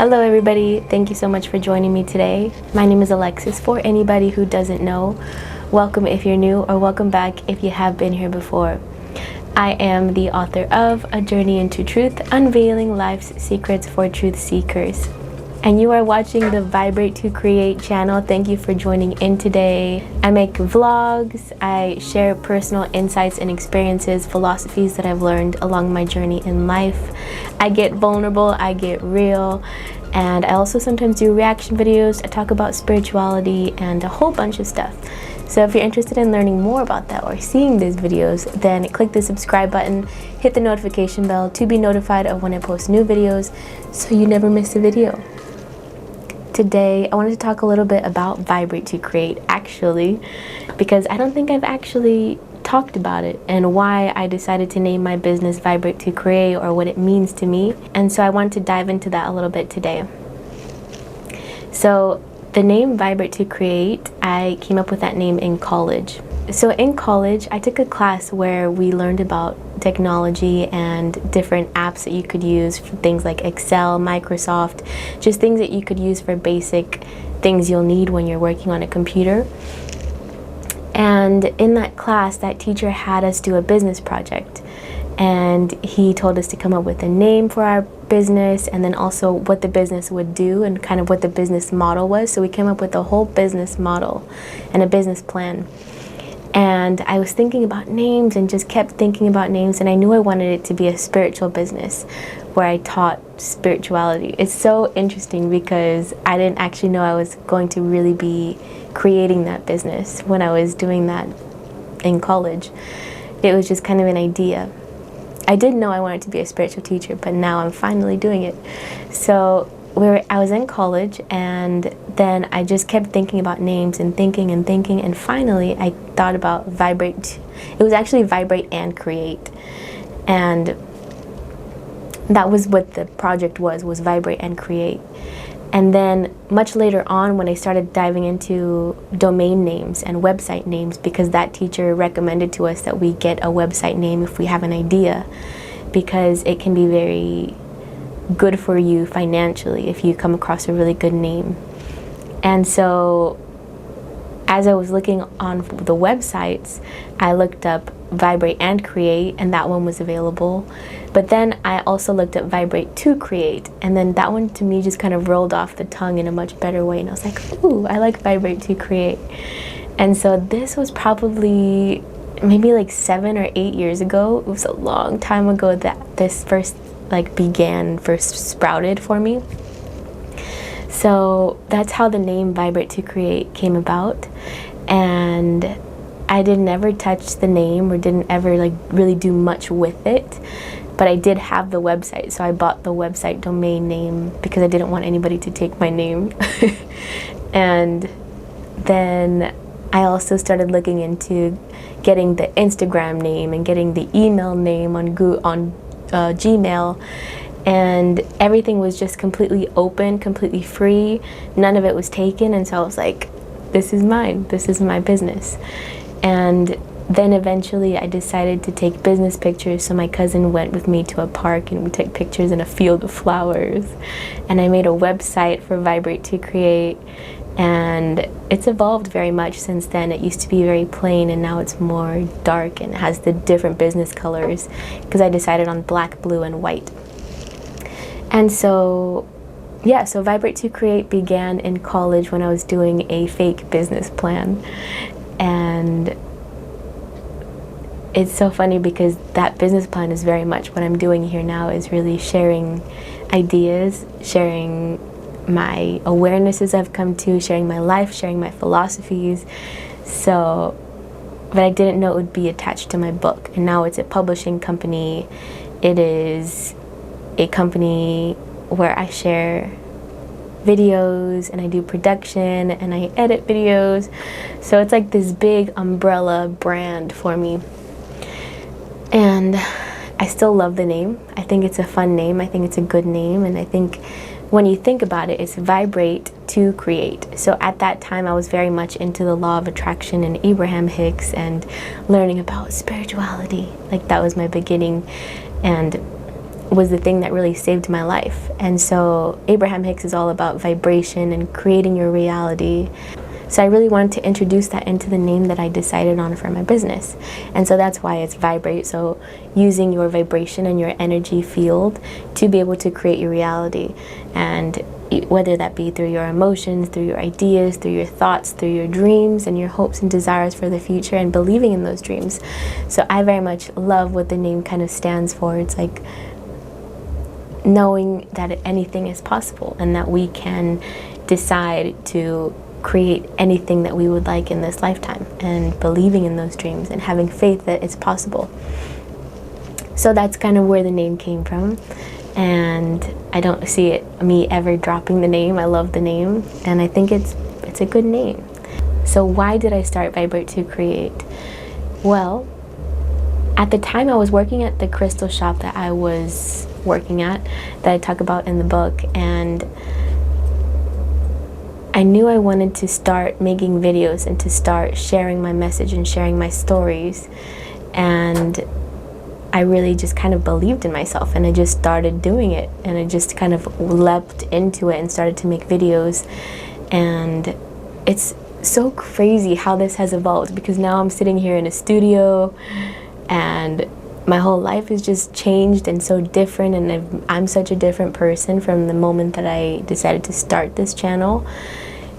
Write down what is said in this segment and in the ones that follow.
Hello everybody, thank you so much for joining me today. My name is Alexis. For anybody who doesn't know, welcome if you're new, or welcome back if you have been here before. I am the author of A Journey into Truth, Unveiling Life's Secrets for Truth Seekers. And you are watching the Vibrate to Create channel. Thank you for joining in today. I make vlogs, I share personal insights and experiences, philosophies that I've learned along my journey in life. I get vulnerable, I get real, and I also sometimes do reaction videos. I talk about spirituality and a whole bunch of stuff. So if you're interested in learning more about that or seeing these videos, then click the subscribe button, hit the notification bell to be notified of when I post new videos so you never miss a video. Today, I wanted to talk a little bit about Vibrate to Create, actually, because I don't think I've actually talked about it and why I decided to name my business Vibrate to Create, or what it means to me. And so I wanted to dive into that a little bit today. So the name Vibrate to Create, I came up with that name in college. So in college, I took a class where we learned about technology and different apps that you could use for things like Excel, Microsoft, just things that you could use for basic things you'll need when you're working on a computer. And in that class, that teacher had us do a business project. And he told us to come up with a name for our business, and then also what the business would do and kind of what the business model was. So we came up with a whole business model and a business plan. And I was thinking about names and just kept thinking about names, and I knew I wanted it to be a spiritual business where I taught spirituality. It's so interesting because I didn't actually know I was going to really be creating that business when I was doing that in college. It was just kind of an idea. I did know I wanted to be a spiritual teacher, but now I'm finally doing it. So I was in college, and then I just kept thinking about names and thinking, and finally I thought about Vibrate. It was actually Vibrate and Create, and that was what the project was Vibrate and Create. And then much later on, when I started diving into domain names and website names, because that teacher recommended to us that we get a website name if we have an idea, because it can be very good for you financially if you come across a really good name. And so as I was looking on the websites, I looked up Vibrate and Create, and that one was available. But then I also looked up Vibrate to Create, and then that one to me just kind of rolled off the tongue in a much better way, and I was like, ooh, I like Vibrate to Create. And so this was probably maybe like 7 or 8 years ago. It was a long time ago that this first sprouted for me. So that's how the name Vibrate to Create came about. And I didn't ever touch the name or didn't ever really do much with it, but I did have the website, so I bought the website domain name because I didn't want anybody to take my name. And then I also started looking into getting the Instagram name and getting the email name on Gmail, and everything was just completely open, completely free. None of it was taken, and so I was like, this is mine, this is my business. And then eventually I decided to take business pictures, so my cousin went with me to a park and we took pictures in a field of flowers, and I made a website for Vibrate to Create. And it's evolved very much since then. It used to be very plain, and now it's more dark and has the different business colors because I decided on black, blue, and white. And so, yeah, so Vibrate to Create began in college when I was doing a fake business plan. And it's so funny because that business plan is very much what I'm doing here now, is really sharing ideas, sharing my awarenesses I've come to, sharing my life, sharing my philosophies. So, but I didn't know it would be attached to my book, and now it's a publishing company. It is a company where I share videos and I do production and I edit videos. So it's like this big umbrella brand for me. And I still love the name. I think it's a fun name. I think it's a good name, and I think when you think about it, it's Vibrate to Create. So at that time, I was very much into the law of attraction and Abraham Hicks and learning about spirituality. Like, that was my beginning. And was the thing that really saved my life. And so Abraham Hicks is all about vibration and creating your reality. So I really wanted to introduce that into the name that I decided on for my business. And so that's why it's Vibrate. So using your vibration and your energy field to be able to create your reality. And whether that be through your emotions, through your ideas, through your thoughts, through your dreams and your hopes and desires for the future, and believing in those dreams. So I very much love what the name kind of stands for. It's like knowing that anything is possible and that we can decide to create anything that we would like in this lifetime, and believing in those dreams and having faith that it's possible. So that's kind of where the name came from, and I don't see me ever dropping the name. I love the name, and I think it's a good name. So why did I start Vibrate to Create? Well, at the time I was working at the crystal shop that I was working at, that I talk about in the book, and I knew I wanted to start making videos and to start sharing my message and sharing my stories. And I really just kind of believed in myself, and I just started doing it, and I just kind of leapt into it and started to make videos. And it's so crazy how this has evolved, because now I'm sitting here in a studio and my whole life has just changed and so different, and I'm such a different person from the moment that I decided to start this channel.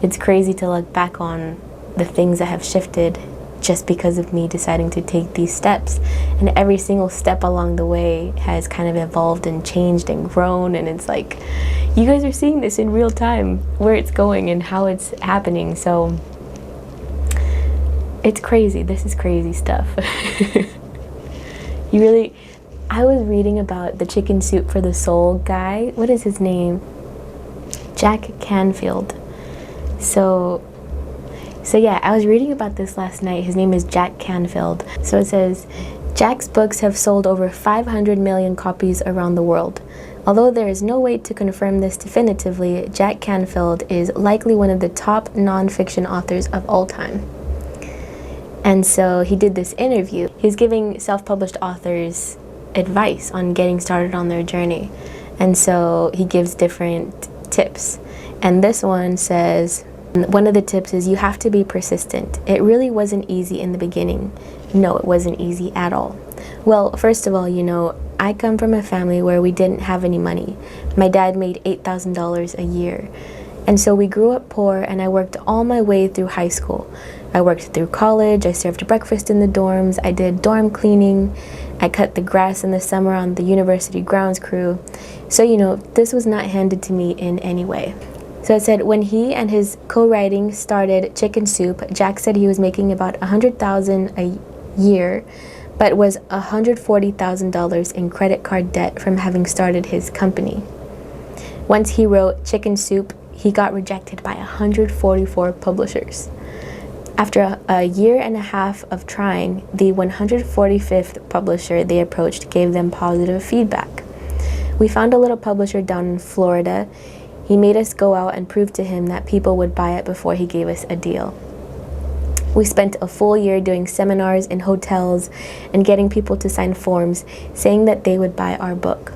It's crazy to look back on the things that have shifted just because of me deciding to take these steps. And every single step along the way has kind of evolved and changed and grown, and it's like, you guys are seeing this in real time, where it's going and how it's happening. So it's crazy. This is crazy stuff. I was reading about the chicken soup for the soul guy. What is his name? Jack Canfield. So yeah, I was reading about this last night. His name is Jack Canfield. So it says, Jack's books have sold over 500 million copies around the world. Although there is no way to confirm this definitively, Jack Canfield is likely one of the top non-fiction authors of all time. And so he did this interview. He's giving self-published authors advice on getting started on their journey. And so he gives different tips. And this one says, one of the tips is you have to be persistent. It really wasn't easy in the beginning. No, it wasn't easy at all. Well, first of all, I come from a family where we didn't have any money. My dad made $8,000 a year. And so we grew up poor, and I worked all my way through high school. I worked through college, I served breakfast in the dorms, I did dorm cleaning, I cut the grass in the summer on the university grounds crew. So, this was not handed to me in any way. So it said when he and his co-writing started Chicken Soup, Jack said he was making about $100,000 a year, but was $140,000 in credit card debt from having started his company. Once he wrote Chicken Soup, he got rejected by 144 publishers. After a year and a half of trying, the 145th publisher they approached gave them positive feedback. We found a little publisher down in Florida. He made us go out and prove to him that people would buy it before he gave us a deal. We spent a full year doing seminars in hotels and getting people to sign forms saying that they would buy our book.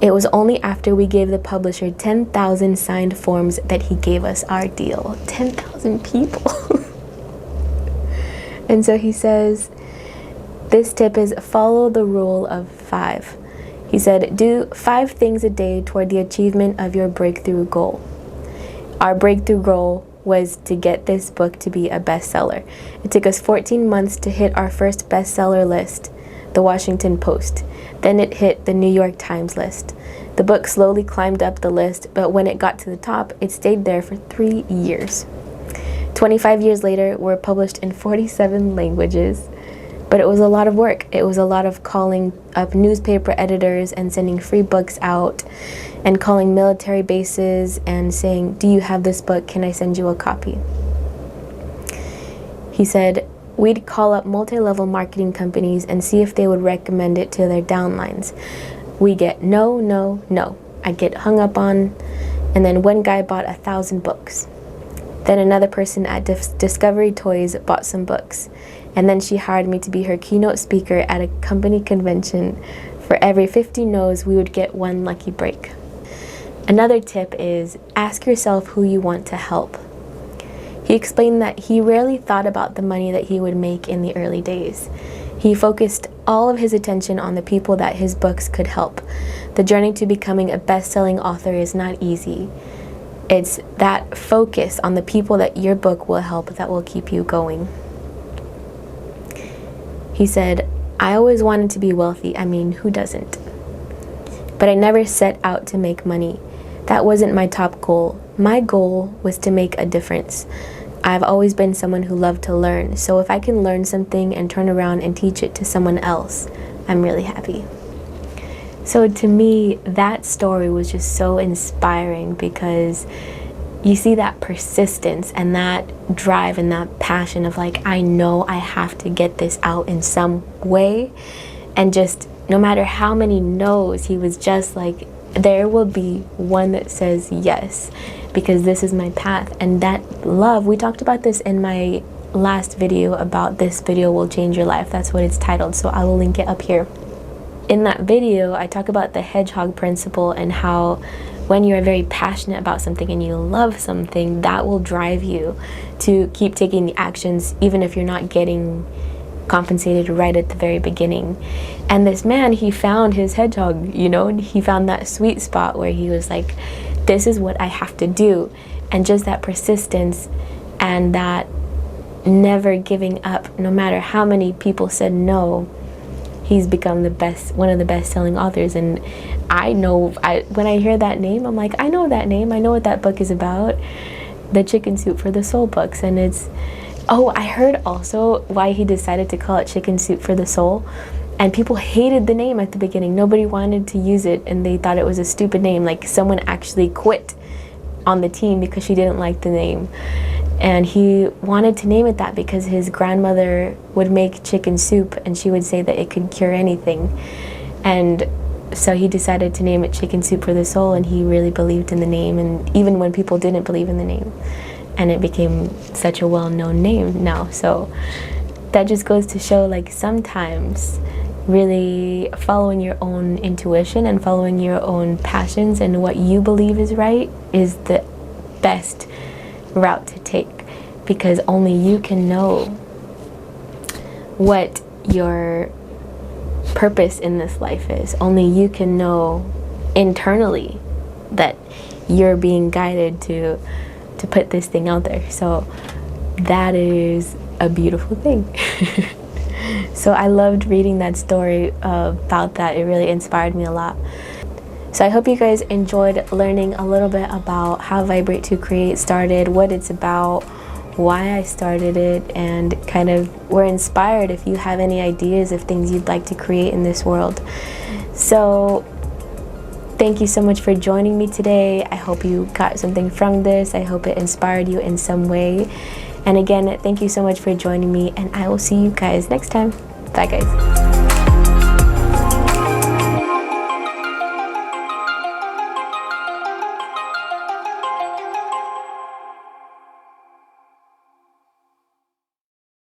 It was only after we gave the publisher 10,000 signed forms that he gave us our deal. 10,000 people. And so he says, this tip is follow the rule of 5. He said, do 5 things a day toward the achievement of your breakthrough goal. Our breakthrough goal was to get this book to be a bestseller. It took us 14 months to hit our first bestseller list, the Washington Post. Then it hit the New York Times list. The book slowly climbed up the list, but when it got to the top, it stayed there for 3 years. 25 years later, we're published in 47 languages. But it was a lot of work. It was a lot of calling up newspaper editors and sending free books out, and calling military bases and saying, do you have this book? Can I send you a copy? He said, we'd call up multi-level marketing companies and see if they would recommend it to their downlines. We get no, no, no. I'd get hung up on, and then one guy bought 1,000 books. Then another person at Discovery Toys bought some books. And then she hired me to be her keynote speaker at a company convention For every 50 no's, we would get one lucky break. Another tip is ask yourself who you want to help. He explained that he rarely thought about the money that he would make in the early days. He focused all of his attention on the people that his books could help. The journey to becoming a best-selling author is not easy. It's that focus on the people that your book will help that will keep you going. He said, I always wanted to be wealthy. I mean, who doesn't? But I never set out to make money. That wasn't my top goal. My goal was to make a difference. I've always been someone who loved to learn, so if I can learn something and turn around and teach it to someone else, I'm really happy. So to me, that story was just so inspiring because you see that persistence and that drive and that passion of like, I know I have to get this out in some way. And just no matter how many no's, he was just like, there will be one that says yes, because this is my path. And that love, we talked about this in my last video about this video will change your life. That's what it's titled, so I will link it up here. In that video, I talk about the hedgehog principle and how when you're very passionate about something and you love something, that will drive you to keep taking the actions even if you're not getting compensated right at the very beginning. And this man, he found his hedgehog, you know, and he found that sweet spot where he was like, this is what I have to do. And just that persistence and that never giving up, no matter how many people said no, he's become one of the best-selling authors. And I know, when I hear that name, I'm like, I know that name. I know what that book is about, the Chicken Soup for the Soul books. And it's, oh, I heard also why he decided to call it Chicken Soup for the Soul. And people hated the name at the beginning. Nobody wanted to use it, and they thought it was a stupid name. Like someone actually quit on the team because she didn't like the name. And he wanted to name it that because his grandmother would make chicken soup and she would say that it could cure anything. And so he decided to name it Chicken Soup for the Soul, and he really believed in the name, and even when people didn't believe in the name. And it became such a well-known name now. So that just goes to show, like, sometimes really following your own intuition and following your own passions and what you believe is right is the best route to take, because only you can know what your purpose in this life is. Only you can know internally that you're being guided to put this thing out there. So that is a beautiful thing. So I loved reading that story about that. It really inspired me a lot. So I hope you guys enjoyed learning a little bit about how Vibrate to Create started, what it's about, why I started it, and kind of were inspired if you have any ideas of things you'd like to create in this world. So thank you so much for joining me today. I hope you got something from this. I hope it inspired you in some way. And again, thank you so much for joining me, and I will see you guys next time. Bye guys.